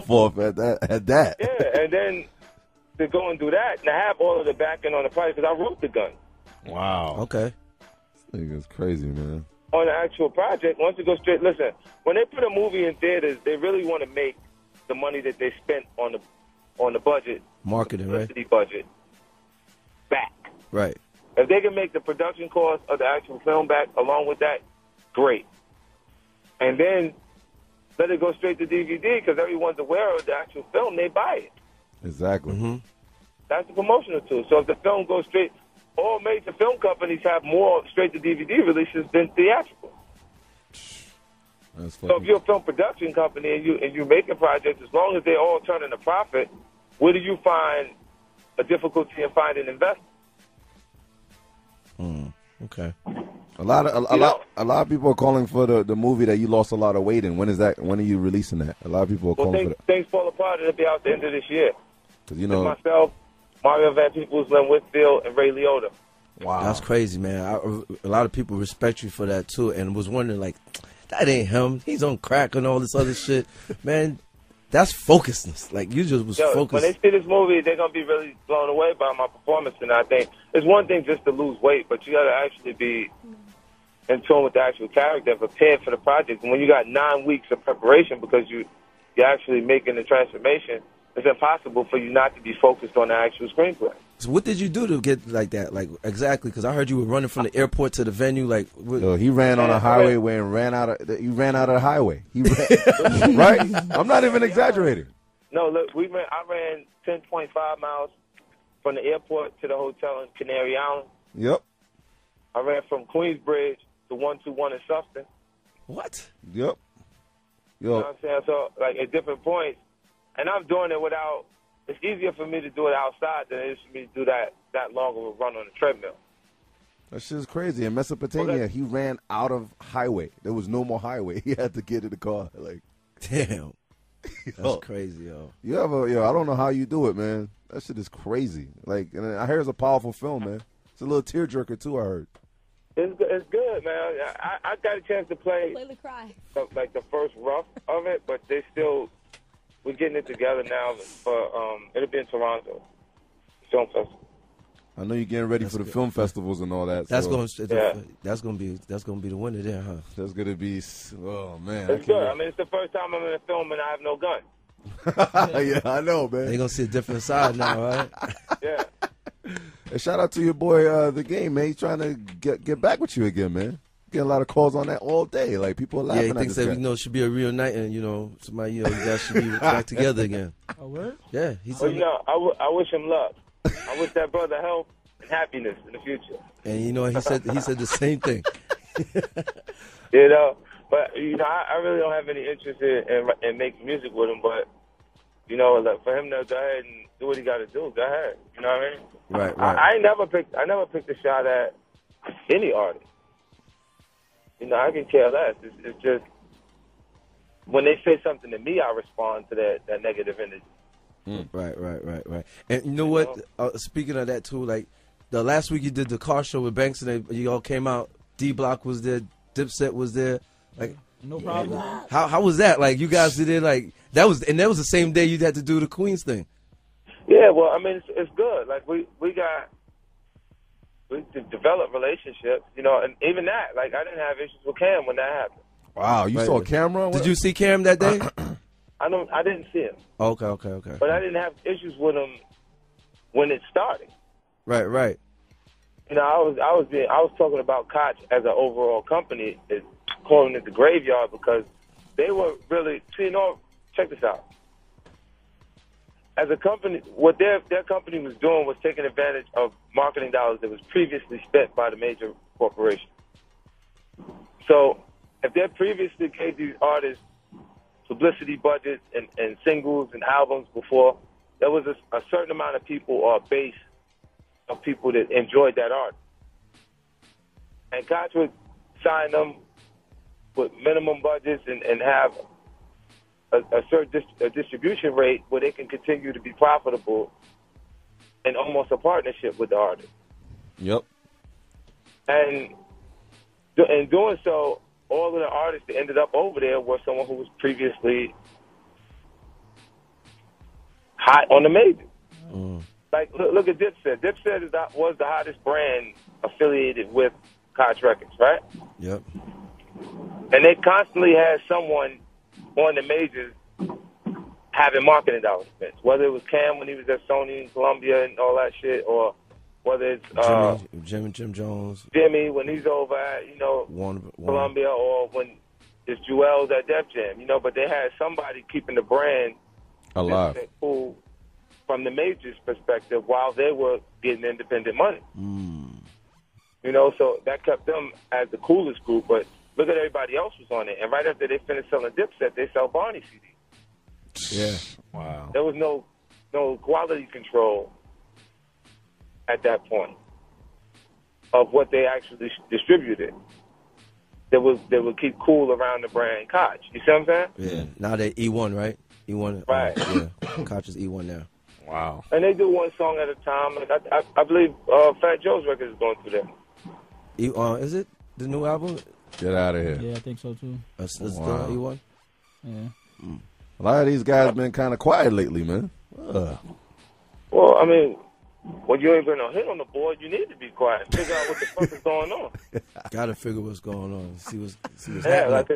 off at that. Yeah, and then to go and do that, and I have all of the backing on the project because I wrote the gun. Wow. Okay. This nigga's crazy, man. On the actual project, once it goes straight, listen, when they put a movie in theaters, they really want to make the money that they spent on the budget, Marketing, right? publicity budget, back. Right. If they can make the production cost of the actual film back along with that, great. And then let it go straight to DVD because everyone's aware of the actual film, they buy it. Exactly. Mm-hmm. That's the promotional tool. So if the film goes straight, all major film companies have more straight to DVD releases than theatrical. That's So if fucking. you're a film production company and you're making projects, as long as they're all turning a profit, where do you find a difficulty in finding investors? Okay. A lot of people are calling for the movie that you lost a lot of weight in. When is that? When are you releasing that? A lot of people are Well, calling for that. things fall apart. It'll be out the end of this year. 'Cause, you It's know, myself, Mario Van Peebles, Len Whitfield, and Ray Liotta. wow. That's crazy, man. A lot of people respect you for that too, and was wondering like, that ain't him. He's on crack and all this other shit, man. That's focusedness. Like you just was Yo, focused. when they see this movie, they're gonna be really blown away by my performance. And I think it's one thing just to lose weight, but you gotta actually be in tune with the actual character and prepared for the project. And when you got 9 weeks of preparation because you're actually making the transformation, it's impossible for you not to be focused on the actual screenplay. So what did you do to get like that? Like exactly, because I heard you were running from the airport to the venue. Like, Yo, he ran on a highway where he ran out of the highway. He ran, right? I'm not even exaggerating. No, look, I ran 10.5 miles from the airport to the hotel in Canary Island. Yep. I ran from Queensbridge to 121 in Sufton. what? Yep. You know Yo, what I'm saying? So, like, at different points. And I'm doing it without, it's easier for me to do it outside than it is for me to do that long of a run on the treadmill. that shit's crazy. In Mesopotamia, he ran out of highway. There was no more highway. He had to get in the car. Like, Damn, that's yo, crazy, yo. I don't know how you do it, man. That shit is crazy. Like, and I hear it's a powerful film, man. It's a little tearjerker too, I heard. It's good, man. I got a chance to play Layla cry. like the first rough of it, but we're getting it together now for it'll be in Toronto Film Festival. I know you're getting ready for the film festivals and all that. That's so gonna be the winner there, huh? That's gonna be. Oh man, It's good. I mean, it's the first time I'm in a film and I have no gun. yeah, I know, man. They gonna see a different side now, right? Yeah. Hey, shout out to your boy, The Game, man. He's trying to get back with you again, man. Getting a lot of calls on that all day. Like, people are laughing Yeah, he at thinks this that guy. it should be a real night, and somebody, you guys should be back together again. Oh, what? Yeah, he Well, said, I wish him luck. I wish that brother health and happiness in the future. and he said the same thing. You know, but I really don't have any interest in making music with him. But like for him to go ahead and do what he got to do, go ahead. You know what I mean? Right. I never picked a shot at any artist. I can care less. It's just when they say something to me, I respond to that negative energy. Right. And you know what? Speaking of that too, like the last week you did the car show with Banks, and you all came out. D Block was there, Dipset was there. Like, No problem. how was that? Like, you guys did it like that was the same day you had to do the Queens thing. Yeah, well, I mean, it's good. Like we developed relationships, and even that, like I didn't have issues with Cam when that happened. Wow, you Right. saw Camera? Did you see Cam that day? I didn't see him, Okay. but I didn't have issues with him when it started. Right. I was talking about Koch as an overall company, is calling it the graveyard because they were really, check this out. As a company, what their company was doing was taking advantage of marketing dollars that was previously spent by the major corporations. So if they previously gave these artists publicity budgets and singles and albums before, there was a certain amount of people or a base of people that enjoyed that art. And Koch would sign them with minimum budgets and have a certain distribution rate where they can continue to be profitable and almost a partnership with the artist. Yep. And in doing so, all of the artists that ended up over there were someone who was previously hot on the majors. Mm. Like, look at Dipset. Dipset was the hottest brand affiliated with Koch Records, right? Yep. And they constantly had someone on the majors having marketing dollars spent, whether it was Cam when he was at Sony and Columbia and all that shit, or whether it's Jim Jones, Jimmy when he's over at, Warner. Columbia, or when it's Jewel's at Def Jam, but they had somebody keeping the brand alive. Cool from the majors' perspective while they were getting independent money. So that kept them as the coolest group. But look at everybody else was on it. And right after they finished selling Dipset, they sell Barney CDs. Yeah. Wow. There was no quality control at that point of what they actually distributed. They would keep cool around the brand Koch. You see what I'm saying? Yeah. Now they E1, right? E1. Right. Yeah. Koch is E1 now. Wow. And they do one song at a time. Like I believe Fat Joe's record is going through that. Is it the new album? Get out of here. Yeah, I think so too. It's Wow. E1. Yeah. A lot of these guys been kind of quiet lately, man. Ugh. Well, I mean, when you ain't been no hit on the board, you need to be quiet. Figure out what the fuck is going on. Gotta figure what's going on. See what's Yeah, happening. like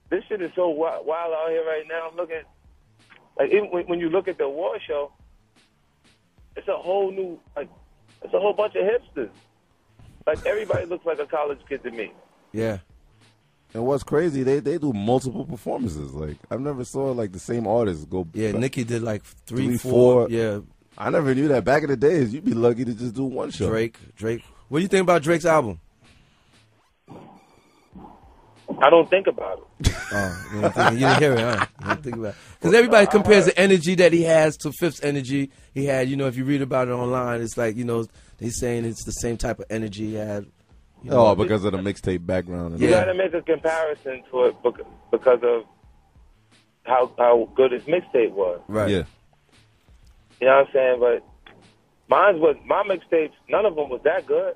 this shit is so wild out here right now. I'm looking, like even when you look at the award show, it's a whole new, it's a whole bunch of hipsters. Like everybody looks like a college kid to me. Yeah. And what's crazy, they do multiple performances. Like I've never saw like the same artist go. Yeah, back. Nicki did like Three, four. four. Yeah, I never knew that. Back in the days, you'd be lucky to just do one show. Drake. What do you think about Drake's album? I don't think about it. Oh, you didn't hear it, huh? You didn't think about it. Because everybody compares the energy that he has to Fifth's energy he had. If you read about it online, it's like, they're saying it's the same type of energy he had. Because of the mixtape background. And You Yeah. got to make a comparison to it because of how good his mixtape was. Right. Yeah. You know what I'm saying? But my mixtapes, none of them was that good.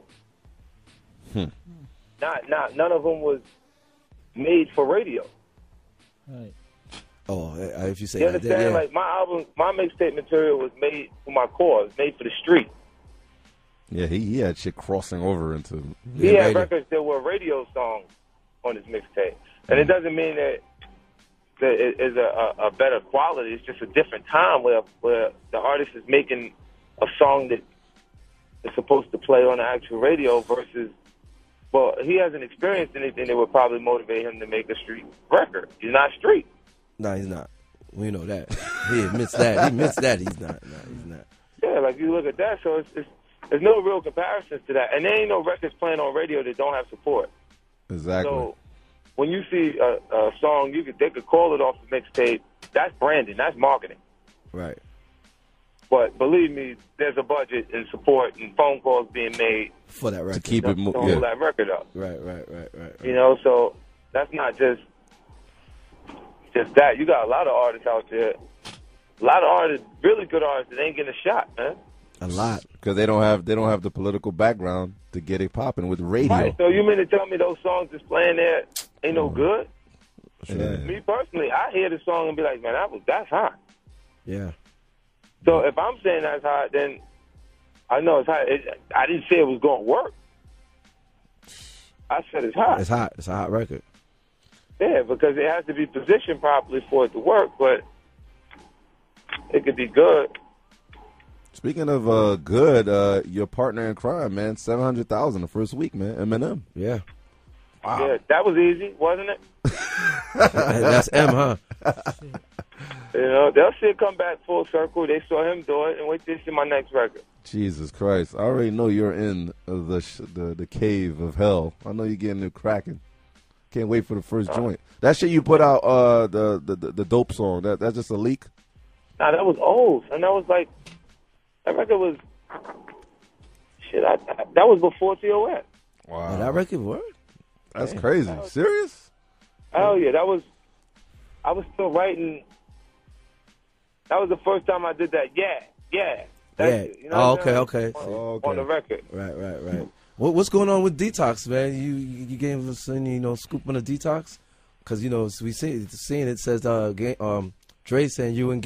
None of them was made for radio. Right. Oh, if you say You that, understand? yeah. Like my mixtape material was made for my core. It was made for the street. Yeah, he had shit crossing over into. He Yeah, had radio. records that were radio songs on his mixtape, and it doesn't mean that it is a better quality. It's just a different time where the artist is making a song that is supposed to play on the actual radio versus. Well, he hasn't experienced anything that would probably motivate him to make a street record. He's not street. No, he's not. We know that. He admits that. He admits that he's not. No, he's not. Yeah, like you look at that, so there's no real comparisons to that, and there ain't no records playing on radio that don't have support. Exactly. So when you see a song, they could call it off the mixtape. That's branding. That's marketing. Right. But believe me, there's a budget and support and phone calls being made For that to record. keep to it hold moving. that record up. Right. So that's not just that. You got a lot of artists out there, a lot of artists, really good artists that ain't getting a shot, man. A lot. Because they don't have the political background to get it popping with radio. Right. So you mean to tell me those songs that's playing there ain't no good? Yeah. Me personally, I hear the song and be like, man, that's hot. Yeah. So if I'm saying that's hot, then I know it's hot. I didn't say it was going to work. I said it's hot. It's hot. It's a hot record. Yeah, because it has to be positioned properly for it to work, but it could be good. Speaking of good, your partner in crime, man, 700,000 the first week, man. Eminem. Yeah. Wow. Yeah, that was easy, wasn't it? That's M, huh? They'll see it come back full circle. They saw him do it, and wait till they see my next record. Jesus Christ! I already know you're in the cave of hell. I know you're getting it cracking. Can't wait for the first joint. That shit you put out, the dope song. That's just a leak. Nah, that was old, and that was like that record was shit. That was before TOS. Wow, Yeah, that record worked. that's crazy. Serious? Oh yeah, I was still writing. That was the first time I did that. Yeah. That's Yeah. it, you know Oh, what I'm saying? okay. On the record. Right. What's going on with Detox, man? You gave us any scoop on the Detox? Because we seeing it says Dre saying you and